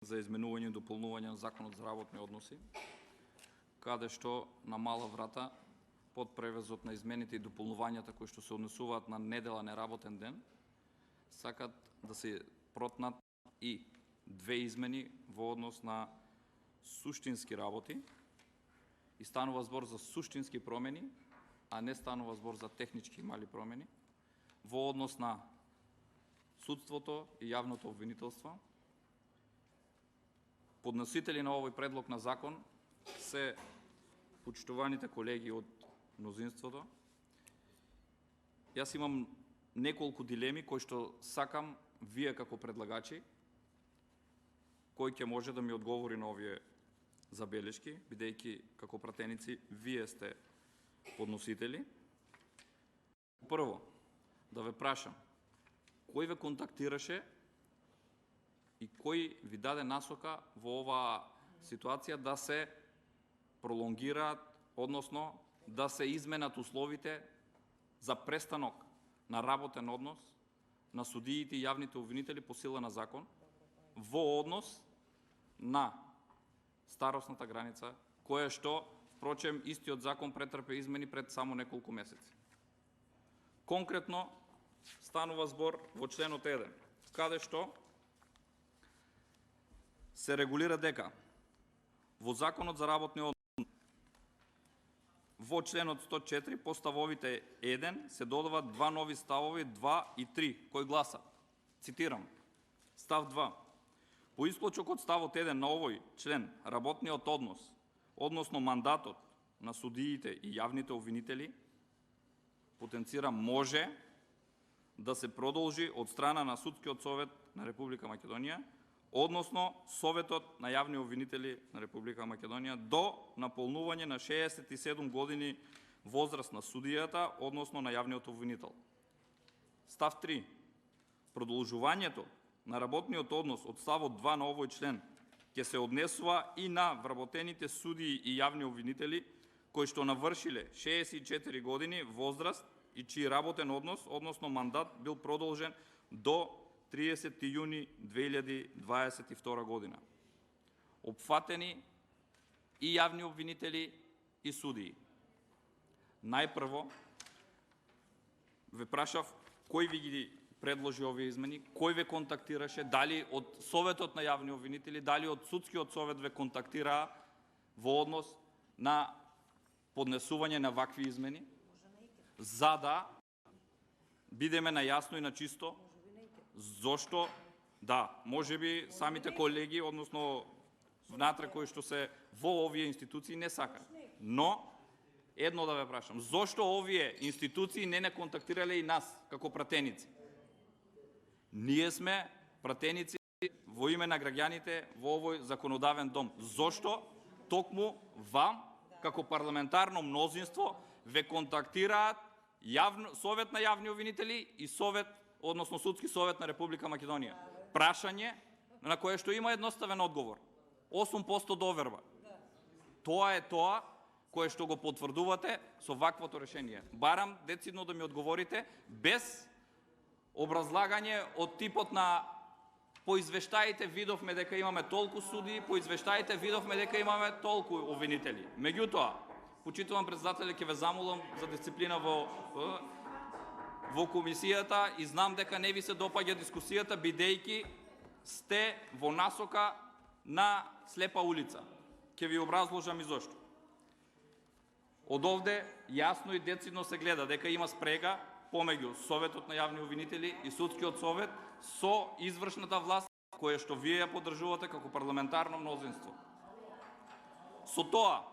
за изменување и дополнување на Законот за работни односи, каде што на мала врата под превезот на измените и дополнувањата кои што се однесуваат на недела неработен ден, сакат да се протнат и две измени во однос на суштински работи и станува збор за суштински промени, а не станува збор за технички мали промени во однос на судството и јавното обвинителство. Подносители на овој предлог на закон се почитуваните колеги од мнозинството. Јас имам неколку дилеми кои што сакам вие како предлагачи, кој ќе може да ми одговори на овие забелешки, бидејќи како пратеници вие сте подносители. Прво, да ве прашам, кој ве контактираше и кој ви даде насока во оваа ситуација да се пролонгираат, односно да се изменат условите за престанок на работен однос на судиите и јавните обвинители по сила на закон во однос на старосната граница, која што, впрочем, истиот закон претрпе измени пред само неколку месеци. Конкретно станува збор во членот 1, каде што се регулира дека во Законот за работни односи во членот 104 по ставовите 1 се додават два нови ставови 2 и 3, кои гласат, цитирам, став 2. По исклучок од ставот 1 на овој член, работниот однос, односно мандатот на судиите и јавните обвинители, потенцира може да се продолжи од страна на Судскиот совет на Република Македонија, односно Советот на јавни обвинители на Република Македонија до наполнување на 67 години возраст на судијата, односно на јавниот обвинител. Став 3. Продолжувањето на работниот однос од ставот 2 на овој член ќе се однесува и на вработените судии и јавни обвинители кои што навршиле 64 години возраст и чиј работен однос, односно мандат, бил продолжен до 30 јуни 2022 година. Опфатени и јавни обвинители и судии. Најпрво ве прашав кој ви ги предложи овие измени, кој ве контактираше, дали од Советот на јавни обвинители, дали од Судскиот совет ве контактираа во однос на поднесување на вакви измени, за да бидеме најасно и на чисто зошто, да, можеби самите колеги, односно внатре кои што се во овие институции не сакаат. Но, едно да ве прашам, зошто овие институции не контактирале и нас, како пратеници? Ние сме пратеници во име на граѓаните во овој законодавен дом. Зошто токму вам, како парламентарно мнозинство, ве контактираат Совет на јавни обвинители и Совет, односно Судски совет на Република Македонија? Прашање на кое што има едноставен одговор. 8% доверба. Тоа е тоа кое што го потврдувате со ваквото решение. Барам децидно да ми одговорите без образлагање од типот на по извештаите видовме дека имаме толку судии, по извештаите видовме дека имаме толку обвинители. Меѓутоа, почитувам председателе, ќе ве замолам за дисциплина во комисијата и знам дека не ви се допаѓа дискусијата, бидејќи сте во насока на слепа улица. Ќе ви образложам и зошто. Од овде јасно и децидно се гледа дека има спрега помеѓу Советот на јавни обвинители и Судскиот совет со извршната власт, која што вие ја поддржувате како парламентарно мнозинство. Со тоа,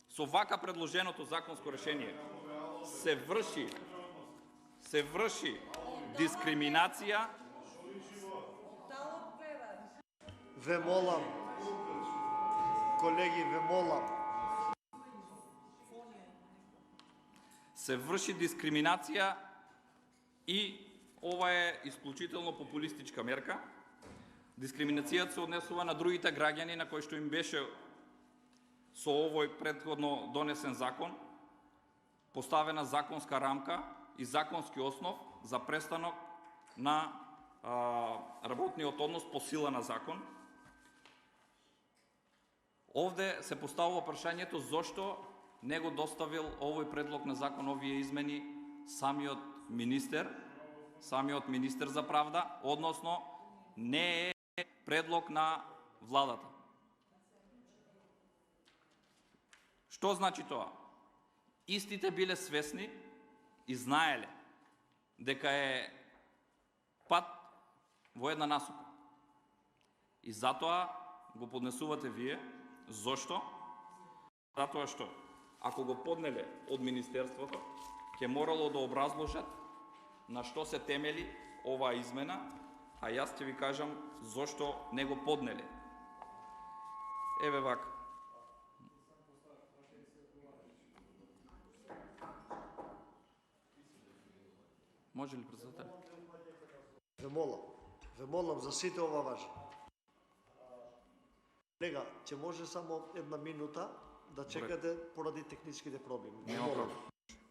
со вака предложеното законско решение, се врши дискриминација. Ве молам, колеги, ве молам. Се врши дискриминација и ова е исклучително популистичка мерка. Дискриминацијата се однесува на другите граѓани на кои што им беше со овој претходно донесен закон поставена законска рамка и законски основ за престанок на работниот однос по сила на закон. Овде се поставува прашањето зошто не го доставил овој предлог на закон, овие измени, самиот министер за правда, односно не е предлог на владата. Што значи тоа? Истите биле свесни и знаеле дека е пат во една насока. И затоа го поднесувате вие. Зошто? Затоа што, ако го поднеле од Министерството, ќе морало да образложат на што се темели оваа измена, а јас ќе ви кажам зошто не го поднеле. Еве вака. Може ли председател? Ве молам за сите ова важи. Колега, ќе може само една минута да чекате поради техничките проблеми. Нема проблем.